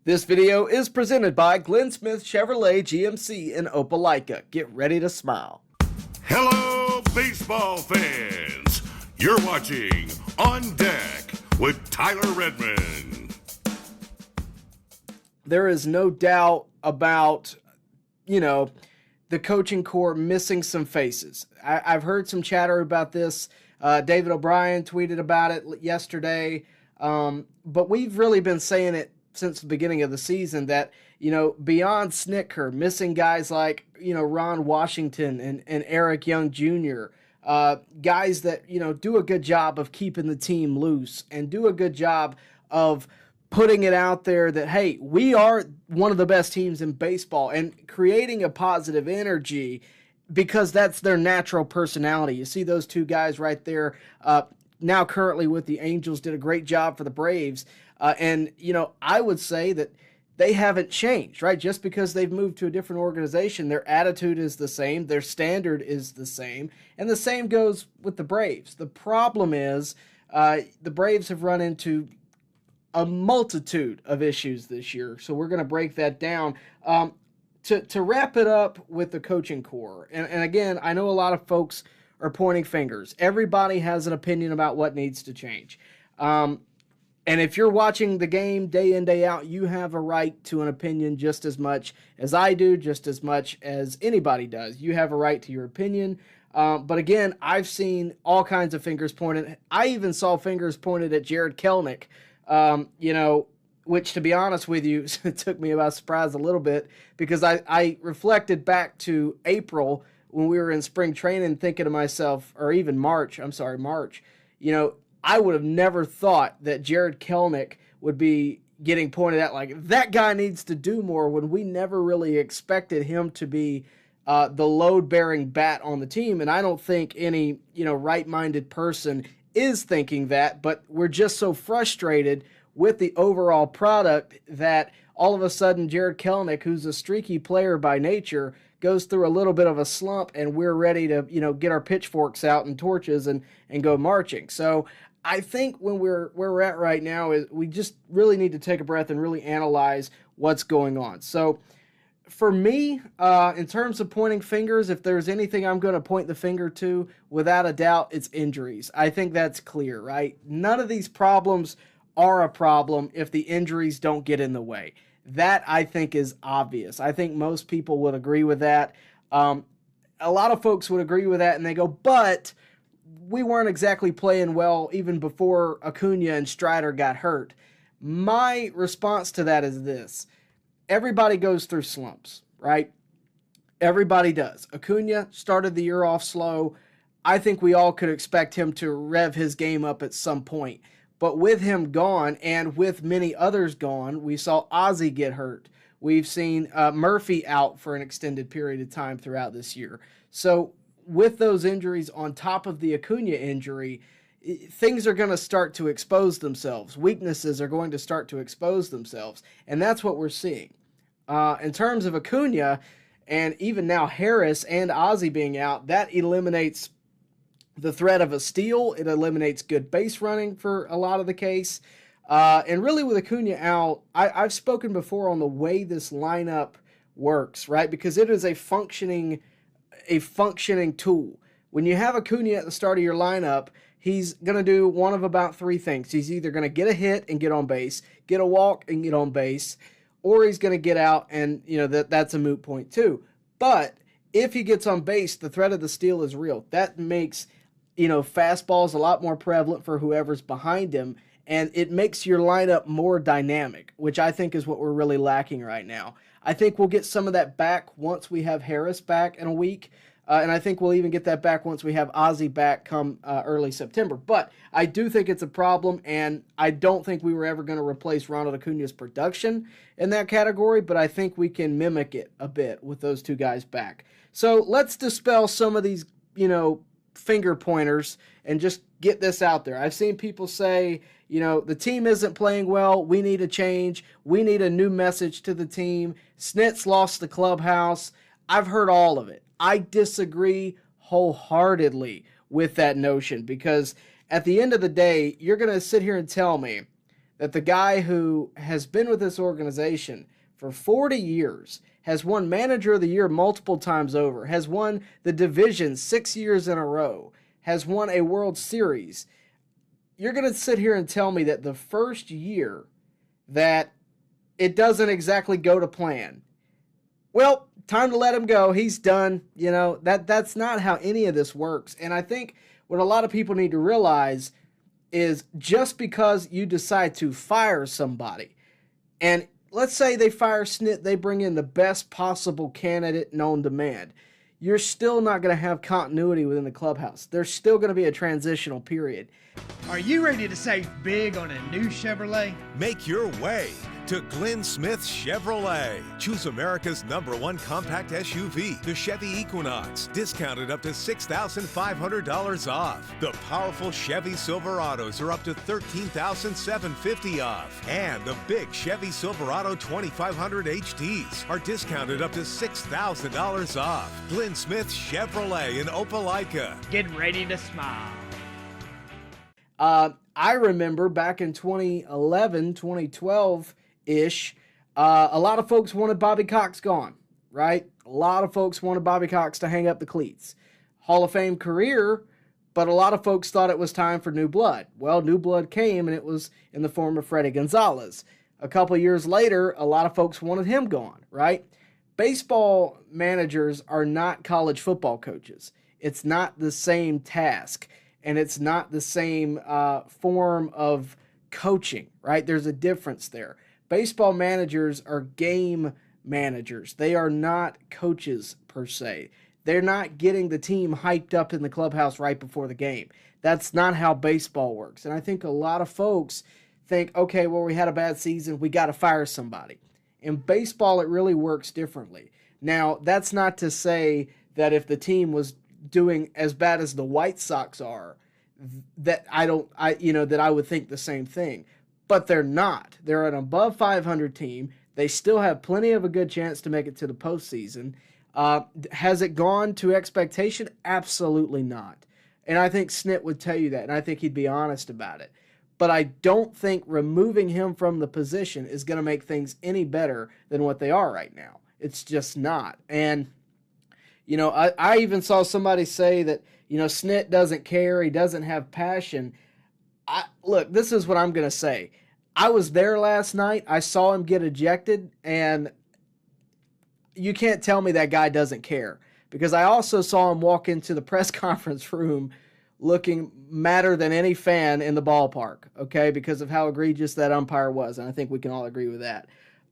This video is presented by Glenn Smith Chevrolet GMC in Opelika. Get ready to smile. Hello, baseball fans. You're watching On Deck with Tyler Redmond. There is no doubt about, the coaching core missing some faces. I've heard some chatter about this. David O'Brien tweeted about it yesterday. But we've really been saying it since the beginning of the season that, beyond Snitker, missing guys like, Ron Washington and Eric Young Jr., guys that, do a good job of keeping the team loose and do a good job of putting it out there that, hey, we are one of the best teams in baseball and creating a positive energy because that's their natural personality. You see those two guys right there, now currently with the Angels, did a great job for the Braves. And I would say that they haven't changed, right? Just because they've moved to a different organization, their attitude is the same, their standard is the same, and the same goes with the Braves. The problem is the Braves have run into a multitude of issues this year, so we're going to break that down. To wrap it up with the coaching core, and again, I know a lot of folks are pointing fingers. Everybody has an opinion about what needs to change. And if you're watching the game day in, day out, you have a right to an opinion just as much as I do, just as much as anybody does. You have a right to your opinion. But again, I've seen all kinds of fingers pointed. I even saw fingers pointed at Jared Kelenic, which, to be honest with you, took me by surprise a little bit because I reflected back to April when we were in spring training thinking to myself, or even March, I would have never thought that Jared Kelenic would be getting pointed at like, that guy needs to do more, when we never really expected him to be the load-bearing bat on the team. And I don't think any, right-minded person is thinking that, but we're just so frustrated with the overall product that all of a sudden Jared Kelenic, who's a streaky player by nature, goes through a little bit of a slump and we're ready to, get our pitchforks out and torches and go marching. So I think when where we're at right now is we just really need to take a breath and really analyze what's going on. So for me, in terms of pointing fingers, if there's anything I'm going to point the finger to, without a doubt, it's injuries. I think that's clear, right? None of these problems are a problem if the injuries don't get in the way. That, I think, is obvious. I think most people would agree with that. A lot of folks would agree with that, and they go, but we weren't exactly playing well even before Acuna and Strider got hurt. My response to that is this. Everybody goes through slumps, right? Everybody does. Acuna started the year off slow. I think we all could expect him to rev his game up at some point. But with him gone, and with many others gone, we saw Ozzie get hurt. We've seen Murphy out for an extended period of time throughout this year. So with those injuries on top of the Acuna injury, things are going to start to expose themselves. Weaknesses are going to start to expose themselves. And that's what we're seeing. In terms of Acuna, and even now Harris and Ozzie being out, that eliminates the threat of a steal. It eliminates good base running for a lot of the case. And really with Acuna out, I've spoken before on the way this lineup works, right? Because it is a functioning tool. When you have Acuna at the start of your lineup, he's going to do one of about three things. He's either going to get a hit and get on base, get a walk and get on base, or he's going to get out and, that's a moot point too. But if he gets on base, the threat of the steal is real. That makes, fastballs a lot more prevalent for whoever's behind him, and it makes your lineup more dynamic, which I think is what we're really lacking right now. I think we'll get some of that back once we have Harris back in a week, and I think we'll even get that back once we have Ozzie back come early September. But I do think it's a problem, and I don't think we were ever going to replace Ronald Acuna's production in that category, but I think we can mimic it a bit with those two guys back. So let's dispel some of these, finger pointers and just get this out there. I've seen people say, the team isn't playing well. We need a change. We need a new message to the team. Snitz lost the clubhouse. I've heard all of it. I disagree wholeheartedly with that notion because at the end of the day, you're going to sit here and tell me that the guy who has been with this organization for 40 years, has won Manager of the Year multiple times over, has won the division 6 years in a row, has won a World Series. You're going to sit here and tell me that the first year that it doesn't exactly go to plan. Well, time to let him go. He's done. You know, that's not how any of this works. And I think what a lot of people need to realize is just because you decide to fire somebody, and let's say they fire Snit, they bring in the best possible candidate known demand, you're still not going to have continuity within the clubhouse. There's still going to be a transitional period. Are you ready to save big on a new Chevrolet? Make your way to Glenn Smith Chevrolet. Choose America's #1 compact SUV, the Chevy Equinox, discounted up to $6,500 off. The powerful Chevy Silverados are up to $13,750 off. And the big Chevy Silverado 2500 HDs are discounted up to $6,000 off. Glenn Smith Chevrolet in Opelika. Get ready to smile. I remember back in 2011, 2012-ish, a lot of folks wanted Bobby Cox gone, right? A lot of folks wanted Bobby Cox to hang up the cleats. Hall of Fame career, but a lot of folks thought it was time for new blood. Well, new blood came, and it was in the form of Freddie Gonzalez. A couple years later, a lot of folks wanted him gone, right? Baseball managers are not college football coaches. It's not the same task. And it's not the same form of coaching, right? There's a difference there. Baseball managers are game managers. They are not coaches per se. They're not getting the team hyped up in the clubhouse right before the game. That's not how baseball works. And I think a lot of folks think, okay, well, we had a bad season, we got to fire somebody. In baseball, it really works differently. Now, that's not to say that if the team was doing as bad as the White Sox are, that I would think the same thing. But they're not. They're an above 500 team. They still have plenty of a good chance to make it to the postseason. Has it gone to expectation? Absolutely not. And I think Snit would tell you that, and I think he'd be honest about it. But I don't think removing him from the position is going to make things any better than what they are right now. It's just not. And I even saw somebody say that, Snit doesn't care, he doesn't have passion. Look, this is what I'm going to say. I was there last night, I saw him get ejected, and you can't tell me that guy doesn't care. Because I also saw him walk into the press conference room looking madder than any fan in the ballpark, okay, because of how egregious that umpire was, and I think we can all agree with that.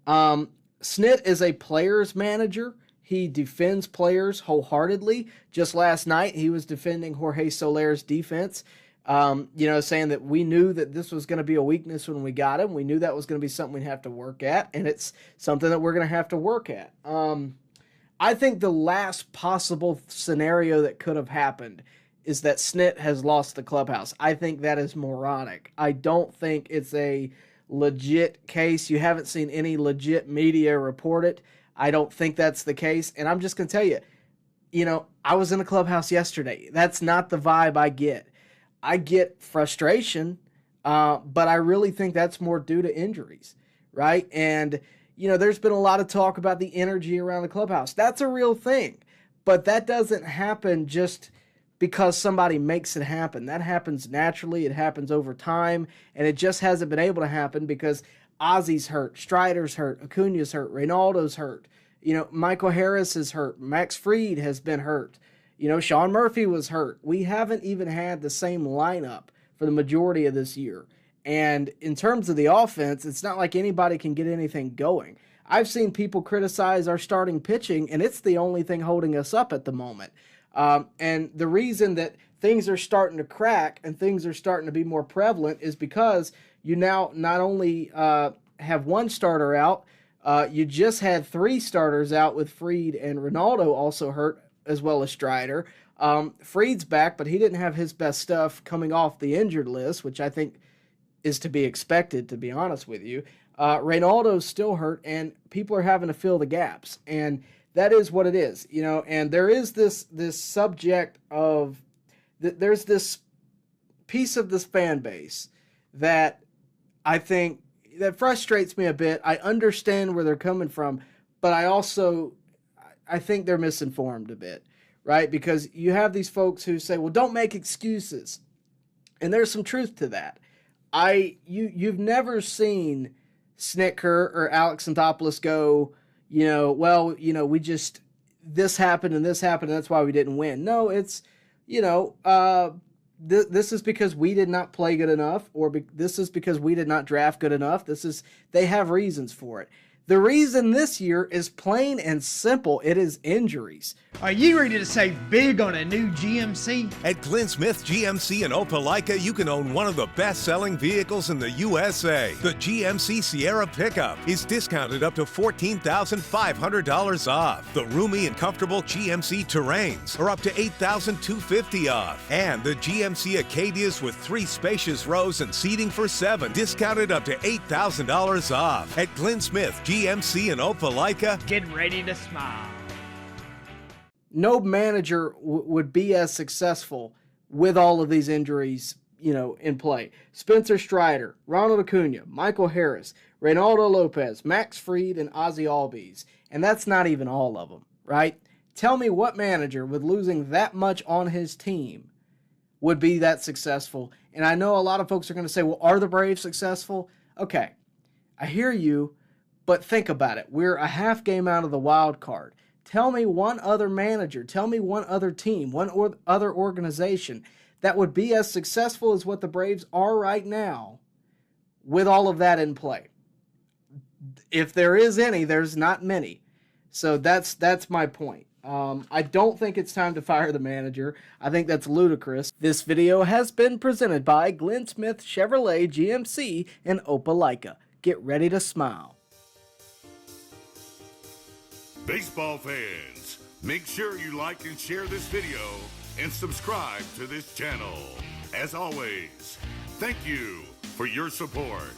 Snit is a player's manager. He defends players wholeheartedly. Just last night, he was defending Jorge Soler's defense, saying that we knew that this was going to be a weakness when we got him. We knew that was going to be something we'd have to work at, and it's something that we're going to have to work at. I think the last possible scenario that could have happened is that Snit has lost the clubhouse. I think that is moronic. I don't think it's a legit case. You haven't seen any legit media report it. I don't think that's the case. And I'm just going to tell you, I was in the clubhouse yesterday. That's not the vibe I get. I get frustration, but I really think that's more due to injuries, right? And, there's been a lot of talk about the energy around the clubhouse. That's a real thing. But that doesn't happen just because somebody makes it happen. That happens naturally. It happens over time. And it just hasn't been able to happen because Ozzy's hurt, Strider's hurt, Acuna's hurt, Reynaldo's hurt. Michael Harris is hurt. Max Fried has been hurt. Sean Murphy was hurt. We haven't even had the same lineup for the majority of this year. And in terms of the offense, it's not like anybody can get anything going. I've seen people criticize our starting pitching, and it's the only thing holding us up at the moment. And the reason that things are starting to crack and things are starting to be more prevalent is because you now not only have one starter out, you just had 3 starters out with Fried and Reynaldo also hurt, as well as Strider. Fried's back, but he didn't have his best stuff coming off the injured list, which I think is to be expected, to be honest with you. Reynaldo's still hurt, and people are having to fill the gaps. And that is what it is, and there is this subject of, there's this piece of this fan base that I think that frustrates me a bit. I understand where they're coming from, but I think they're misinformed a bit, right? Because you have these folks who say, well, don't make excuses. And there's some truth to that. You've never seen Snitker or Alex Anthopoulos go, we just, this happened and this happened, and that's why we didn't win. No, it's, this is because we did not play good enough, or this is because we did not draft good enough. They have reasons for it. The reason this year is plain and simple. It is injuries. Are you ready to save big on a new GMC? At Glenn Smith GMC in Opelika, you can own one of the best-selling vehicles in the USA. The GMC Sierra pickup is discounted up to $14,500 off. The roomy and comfortable GMC Terrains are up to $8,250 off. And the GMC Acadias with 3 spacious rows and seating for 7, discounted up to $8,000 off. At Glenn Smith GMC in Opelika, Get ready to smile. No manager would be as successful with all of these injuries, in play. Spencer Strider, Ronald Acuna, Michael Harris, Reynaldo Lopez, Max Fried, and Ozzie Albies. And that's not even all of them, right? Tell me what manager, with losing that much on his team, would be that successful. And I know a lot of folks are going to say, well, are the Braves successful? Okay, I hear you, but think about it. We're a half game out of the wild card. Tell me one other manager, tell me one other team, other organization that would be as successful as what the Braves are right now with all of that in play. If there is any, there's not many. So that's my point. I don't think it's time to fire the manager. I think that's ludicrous. This video has been presented by Glenn Smith Chevrolet GMC in Opelika. Get ready to smile. Baseball fans, make sure you like and share this video and subscribe to this channel. As always, thank you for your support.